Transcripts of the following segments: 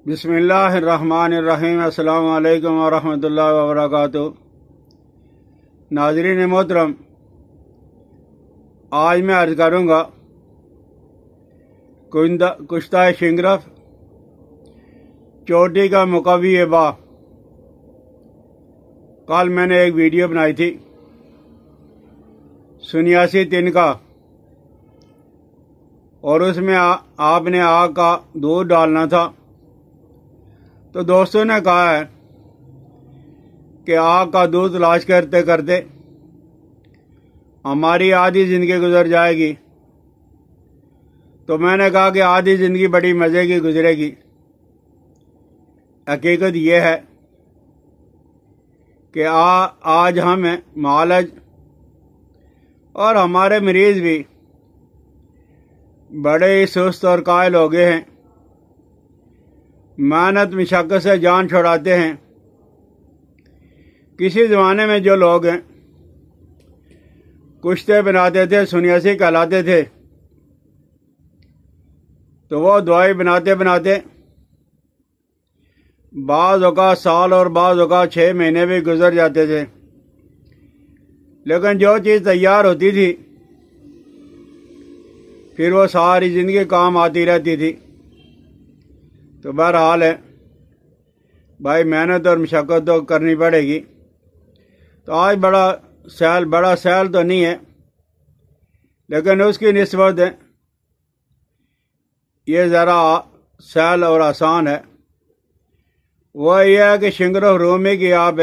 بسم اللہ الرحمن الرحیم۔ السلام علیکم ورحمۃ اللہ وبرکاتہ۔ ناظرین محترم، آج میں عرض کروں گا کشتہ شنگرف چوٹی کا مقوی با۔ کل میں نے ایک ویڈیو بنائی تھی 87 دن کا، اور اس میں آپ نے آگ کا دودھ ڈالنا تھا۔ تو دوستوں نے کہا ہے کہ آگ کا دودھ تلاش کرتے کرتے ہماری آدھی زندگی گزر جائے گی۔ تو میں نے کہا کہ آدھی زندگی بڑی مزے کی گزرے گی۔ حقیقت یہ ہے کہ آج ہم معالج اور ہمارے مریض بھی بڑے ہی سست اور قائل ہو گئے ہیں، محنت مشقت سے جان چھڑاتے ہیں۔ کسی زمانے میں جو لوگ ہیں کشتے بناتے تھے، سنیاسی کہلاتے تھے، تو وہ دوائی بناتے بناتے بعض اوقات سال اور بعض اوقات 6 مہینے بھی گزر جاتے تھے، لیکن جو چیز تیار ہوتی تھی پھر وہ ساری زندگی کام آتی رہتی تھی۔ تو بہرحال ہے بھائی، محنت اور مشقت تو کرنی پڑے گی۔ تو آج بڑا سیل تو نہیں ہے، لیکن اس کی نسبت یہ ذرا سیل اور آسان ہے۔ وہ یہ ہے کہ شنگرف رومی کی آپ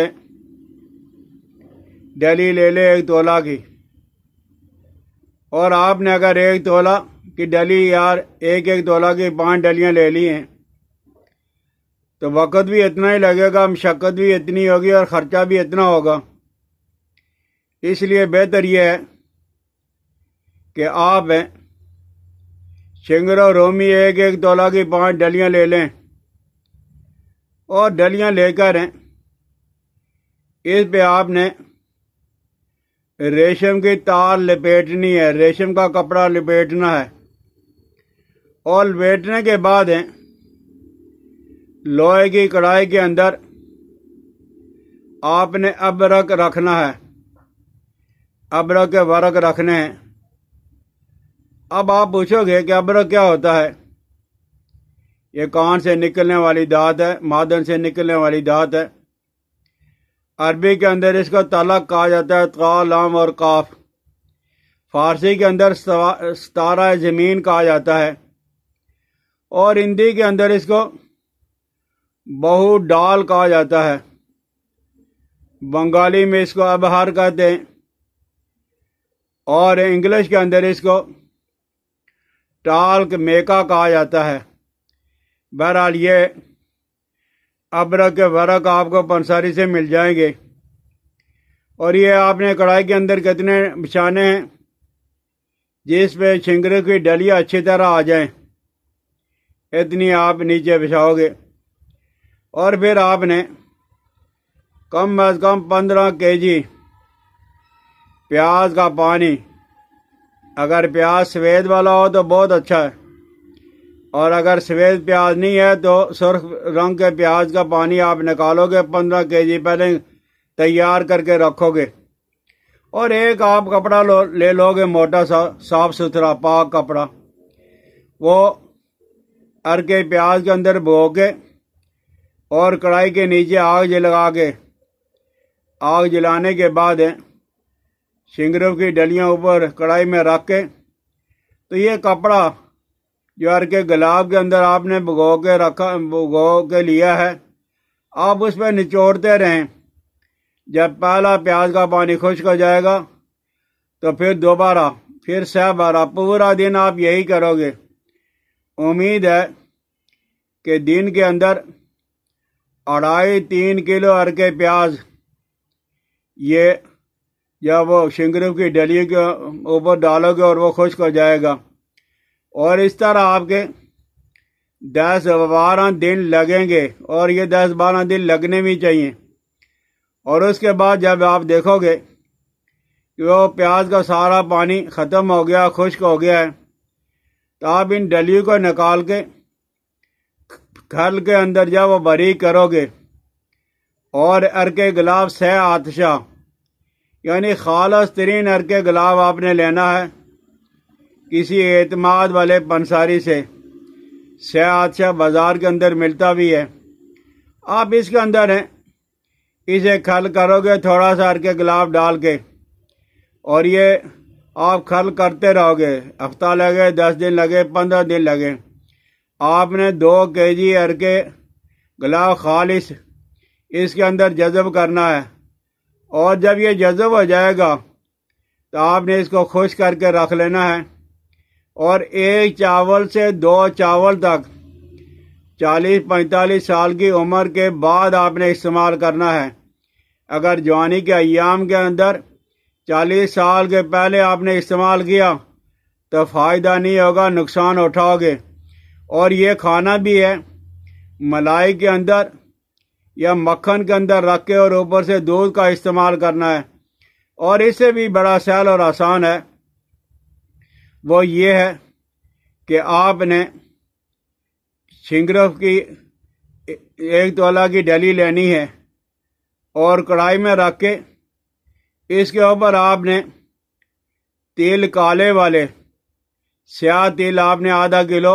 ڈلی لے لے 1 تولہ کی، اور آپ نے اگر 1 تولہ کی ڈلی یار 1 تولہ کی 5 ڈلیاں لے لی ہیں تو وقت بھی اتنا ہی لگے گا، مشقت بھی اتنی ہوگی اور خرچہ بھی اتنا ہوگا۔ اس لیے بہتر یہ ہے کہ آپ شنگرف رومی 1 تولہ کی 5 ڈلیاں لے لیں، اور ڈلیاں لے کر اس پہ آپ نے ریشم کی تار لپیٹنی ہے، ریشم کا کپڑا لپیٹنا ہے، اور لپیٹنے کے بعد لوہے کی کڑھائی کے اندر آپ نے ابرک رکھنا ہے، ابرک کے ورق رکھنے ہیں۔ اب آپ پوچھو گے کہ ابرک کیا ہوتا ہے؟ یہ کان سے نکلنے والی دھات ہے، معدن سے نکلنے والی دھات ہے۔ عربی کے اندر اس کو تلق کہا جاتا ہے، طا لام اور قاف۔ فارسی کے اندر ستارہ زمین کہا جاتا ہے، اور ہندی کے اندر اس کو بہو ڈال کہا جاتا ہے۔ بنگالی میں اس کو ابہار کہتے ہیں، اور انگلش کے اندر اس کو ٹالک میکا کہا جاتا ہے۔ بہرحال یہ ابرک کے ورق آپ کو پنساری سے مل جائیں گے، اور یہ آپ نے کڑھائی کے اندر کتنے بچھانے ہیں جس پہ شنگرف کی ڈلیاں اچھی طرح آ جائیں، اتنی آپ نیچے بچھاؤ گے۔ اور پھر آپ نے کم از کم 15 kg پیاز کا پانی، اگر پیاز سفید والا ہو تو بہت اچھا ہے، اور اگر سفید پیاز نہیں ہے تو سرخ رنگ کے پیاز کا پانی آپ نکالو گے، 15 kg پہلے تیار کر کے رکھو گے، اور ایک آپ کپڑا لے لو گے، موٹا سا صاف ستھرا پاک کپڑا، وہ ارکے پیاز کے اندر بھگو کے اور کڑھائی کے نیچے آگ جلا کے، آگ جلانے کے بعد شنگرف کی ڈلیاں اوپر کڑھائی میں رکھ کے، تو یہ کپڑا جو ارکے گلاب کے اندر آپ نے بھگو کے لیا ہے، آپ اس پہ نچوڑتے رہیں۔ جب پہلا پیاز کا پانی خشک ہو جائے گا تو پھر دوبارہ، پھر سہ بارہ، پورا دن آپ یہی کرو گے۔ امید ہے کہ دن کے اندر 2.5-3 کلو ارکے پیاز یہ جب وہ شنگرف کی ڈلی کے اوپر ڈالو گے اور وہ خشک ہو جائے گا، اور اس طرح آپ کے 10-12 دن لگیں گے، اور یہ 10-12 دن لگنے بھی چاہیے۔ اور اس کے بعد جب آپ دیکھو گے کہ وہ پیاز کا سارا پانی ختم ہو گیا، خشک ہو گیا ہے، تو آپ ان ڈلیوں کو نکال کے کھل کے اندر جب وہ باریک کرو گے اور عرق گلاب سے آتشہ یعنی خالص ترین عرق گلاب آپ نے لینا ہے کسی اعتماد والے پنساری سے سہ آتشہ بازار کے اندر ملتا بھی ہے آپ اس کے اندر ہیں اسے کھل کرو گے تھوڑا سا عرق گلاب ڈال کے اور یہ آپ کھل کرتے رہو گے ہفتہ لگے 10 دن لگے 15 دن لگے آپ نے 2 kg عرق گلاب خالص اس کے اندر جذب کرنا ہے اور جب یہ جذب ہو جائے گا تو آپ نے اس کو خشک کر کے رکھ لینا ہے اور 1 چاول سے 2 چاول تک 40-45 سال کی عمر کے بعد آپ نے استعمال کرنا ہے اگر جوانی کے ایام کے اندر 40 سال کے پہلے آپ نے استعمال کیا تو فائدہ نہیں ہوگا نقصان اٹھاؤ گے اور یہ کھانا بھی ہے ملائی کے اندر یا مکھن کے اندر رکھ کے اور اوپر سے دودھ کا استعمال کرنا ہے اور اس سے بھی بڑا سہل اور آسان ہے وہ یہ ہے کہ آپ نے شنگرف کی 1 تولہ کی ڈلی لینی ہے اور کڑھائی میں رکھ کے اس کے اوپر آپ نے تیل کالے والے سیاہ تیل آپ نے آدھا کلو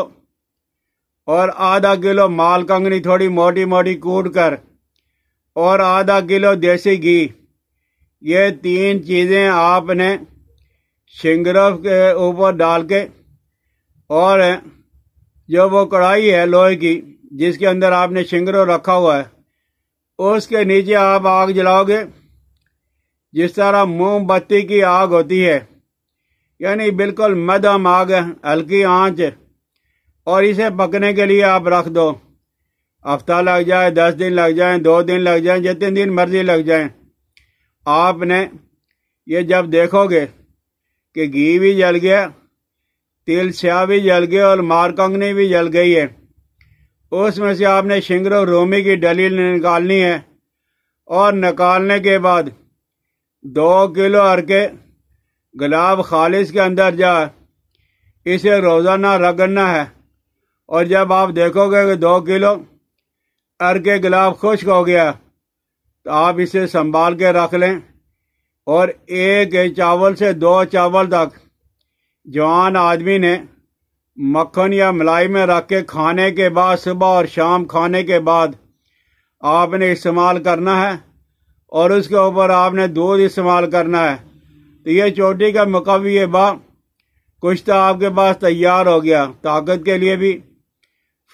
اور آدھا کلو مال کنگنی تھوڑی موٹی موٹی کوٹ کر اور آدھا کلو دیسی گھی یہ 3 چیزیں آپ نے شنگرف کے اوپر ڈال کے اور جو وہ کڑھائی ہے لوہے کی جس کے اندر آپ نے شنگرف رکھا ہوا ہے اس کے نیچے آپ آگ جلاؤ گے جس طرح موم بتی کی آگ ہوتی ہے یعنی بالکل مدھم آگ ہے ہلکی آنچ اور اسے پکنے کے لیے آپ رکھ دو ہفتہ لگ جائے 10 دن لگ جائیں 2 دن لگ جائیں جتنے دن مرضی لگ جائیں آپ نے یہ جب دیکھو گے کہ گھی بھی جل گیا تیل سیاہ بھی جل گیا اور مار کنگنی بھی جل گئی ہے اس میں سے آپ نے شنگرف رومی کی ڈلی نکالنی ہے اور نکالنے کے بعد 2 کلو عرق گلاب خالص کے اندر جا اسے روزانہ رگڑنا ہے اور جب آپ دیکھو گے کہ 2 کلو عرق گلاب خشک ہو گیا تو آپ اسے سنبھال کے رکھ لیں اور 1 چاول سے 2 چاول تک جوان آدمی نے مکھن یا ملائی میں رکھ کے کھانے کے بعد صبح اور شام کھانے کے بعد آپ نے استعمال کرنا ہے اور اس کے اوپر آپ نے دودھ استعمال کرنا ہے تو یہ چوٹی کا مقوی با کشتہ آپ کے پاس تیار ہو گیا طاقت کے لیے بھی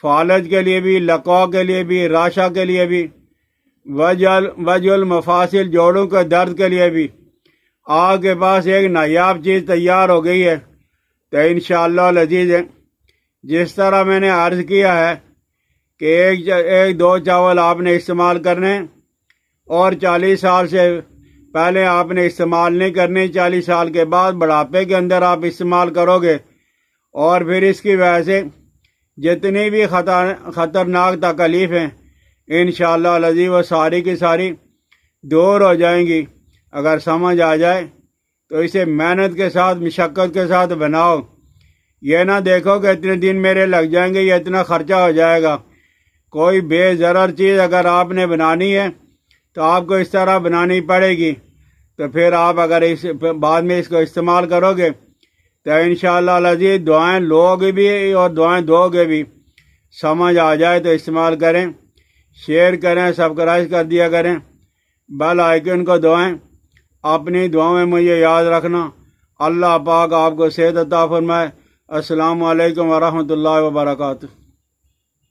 فالج کے لیے بھی لقوا کے لیے بھی راشا کے لیے بھی وجہ المفاصل جوڑوں کے درد کے لیے بھی آپ کے پاس ایک نایاب چیز تیار ہو گئی ہے تو انشاءاللہ العزیز جس طرح میں نے عرض کیا ہے کہ 1-2 چاول آپ نے استعمال کرنے اور 40 سال سے پہلے آپ نے استعمال نہیں کرنے 40 سال کے بعد بڑھاپے کے اندر آپ استعمال کرو گے اور پھر اس کی وجہ سے جتنی بھی خطرناک تکلیف ہیں انشاءاللہ العزیز وہ ساری کی ساری دور ہو جائیں گی اگر سمجھ آ جائے تو اسے محنت کے ساتھ مشقت کے ساتھ بناؤ یہ نہ دیکھو کہ اتنے دن میرے لگ جائیں گے یا اتنا خرچہ ہو جائے گا کوئی بے ضرر چیز اگر آپ نے بنانی ہے تو آپ کو اس طرح بنانی پڑے گی تو پھر آپ اگر اس بعد میں اس کو استعمال کرو گے تو انشاءاللہ العزیز دعائیں لو گے بھی اور دعائیں دو گے بھی سمجھ آ جائے تو استعمال کریں شیئر کریں سبسکرائب کر دیا کریں بیل آئیکن کو دبائیں اپنی دعاؤں میں مجھے یاد رکھنا اللہ پاک آپ کو صحت عطا فرمائے السلام علیکم ورحمۃ اللہ وبرکاتہ